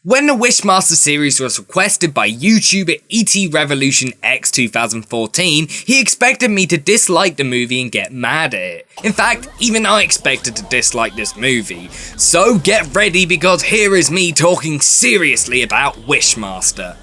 When the Wishmaster series was requested by YouTuber ET Revolution X 2014, he expected me to dislike the movie and get mad at it. In fact, even I expected to dislike this movie. So get ready, because here is me talking seriously about Wishmaster.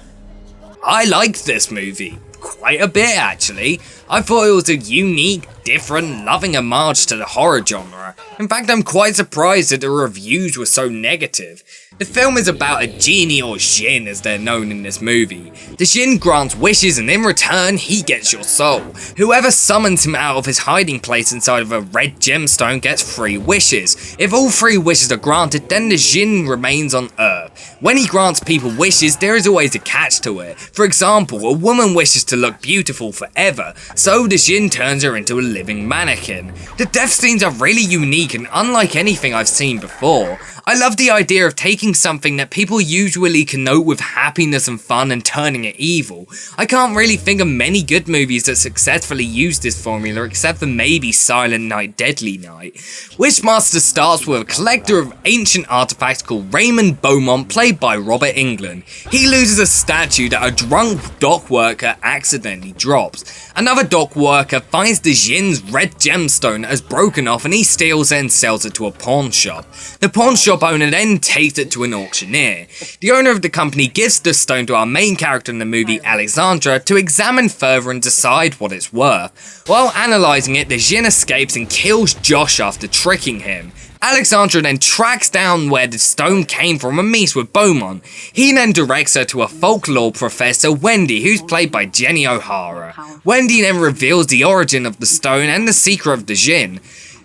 I liked this movie. Quite a bit, actually. I thought it was a unique, different, loving homage to the horror genre. In fact, I'm quite surprised that the reviews were so negative. The film is about a genie, or djinn as they're known in this movie. The djinn grants wishes, and in return, he gets your soul. Whoever summons him out of his hiding place inside of a red gemstone gets 3 wishes. If all 3 wishes are granted, then the djinn remains on Earth. When he grants people wishes, there is always a catch to it. For example, a woman wishes to look beautiful forever, so the djinn turns her into a living mannequin. The death scenes are really unique and unlike anything I've seen before. I love the idea of taking something that people usually connote with happiness and fun and turning it evil. I can't really think of many good movies that successfully use this formula except for maybe Silent Night, Deadly Night. Wishmaster starts with a collector of ancient artifacts called Raymond Beaumont, played by Robert Englund. He loses a statue that a drunk dock worker accidentally drops. Another dock worker finds the djinn's red gemstone that has broken off, and he steals it and sells it to a pawn shop. The pawn shop owner then takes it to an auctioneer. The owner of the company gives the stone to our main character in the movie, Alexandra, to examine further and decide what it's worth. While analysing it, the djinn escapes and kills Josh after tricking him. Alexandra then tracks down where the stone came from and meets with Beaumont. He then directs her to a folklore professor, Wendy, who's played by Jenny O'Hara. Wendy then reveals the origin of the stone and the secret of the djinn.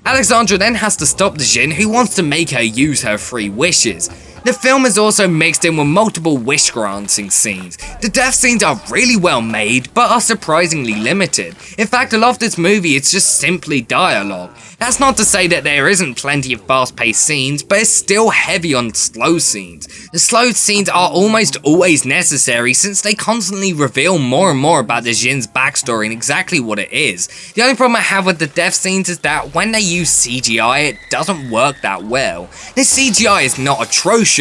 Alexandra then has to stop the djinn, who wants to make her use her 3 wishes. The film is also mixed in with multiple wish granting scenes. The death scenes are really well made, but are surprisingly limited. In fact, a lot of this movie is just simply dialogue. That's not to say that there isn't plenty of fast-paced scenes, but it's still heavy on slow scenes. The slow scenes are almost always necessary, since they constantly reveal more and more about the djinn's backstory and exactly what it is. The only problem I have with the death scenes is that when they use CGI, it doesn't work that well. This CGI is not atrocious,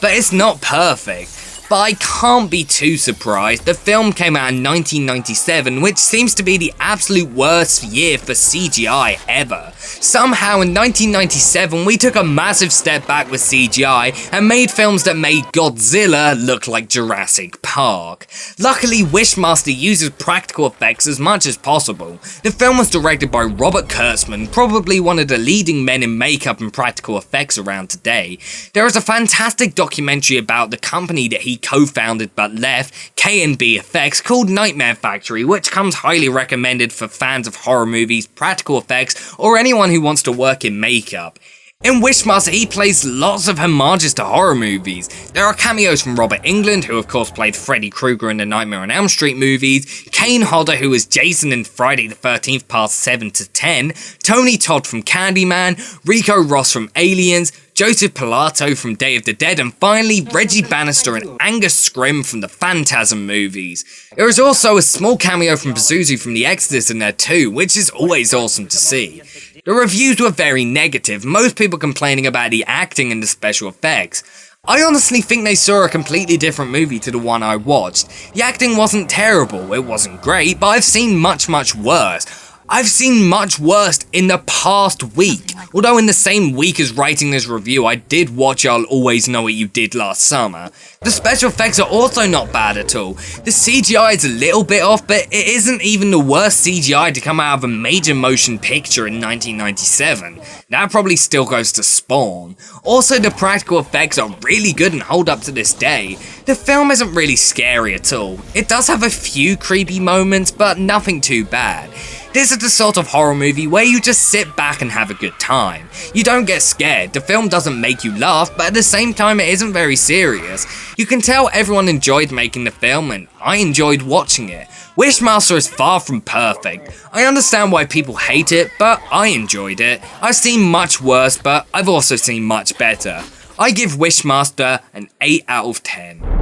but it's not perfect. But I can't be too surprised. The film came out in 1997, which seems to be the absolute worst year for CGI ever. Somehow in 1997 we took a massive step back with CGI and made films that made Godzilla look like Jurassic Park. Luckily, Wishmaster uses practical effects as much as possible. The film was directed by Robert Kurtzman, probably one of the leading men in makeup and practical effects around today. There is a fantastic documentary about the company that he co-founded but left, K&B Effects, called Nightmare Factory, which comes highly recommended for fans of horror movies, practical effects, or anyone who wants to work in makeup. In Wishmaster, he plays lots of homages to horror movies. There are cameos from Robert Englund, who of course played Freddy Krueger in the Nightmare on Elm Street movies, Kane Hodder, who was Jason in Friday the 13th Part 7 to 10, Tony Todd from Candyman, Rico Ross from Aliens, Joseph Pilato from Day of the Dead, and finally Reggie Bannister and Angus Scrimm from the Phantasm movies. There is also a small cameo from Pazuzu from The Exorcist in there too, which is always awesome to see. The reviews were very negative, most people complaining about the acting and the special effects. I honestly think they saw a completely different movie to the one I watched. The acting wasn't terrible, it wasn't great, but I've seen much worse. I've seen much worse in the past week. Although in the same week as writing this review, I did watch I'll Always Know What You Did Last Summer. The special effects are also not bad at all. The CGI is a little bit off, but it isn't even the worst CGI to come out of a major motion picture in 1997. That probably still goes to Spawn. Also, the practical effects are really good and hold up to this day. The film isn't really scary at all. It does have a few creepy moments, but nothing too bad. This is the sort of horror movie where you just sit back and have a good time. You don't get scared, the film doesn't make you laugh, but at the same time it isn't very serious. You can tell everyone enjoyed making the film, and I enjoyed watching it. Wishmaster is far from perfect. I understand why people hate it, but I enjoyed it. I've seen much worse, but I've also seen much better. I give Wishmaster an 8 out of 10.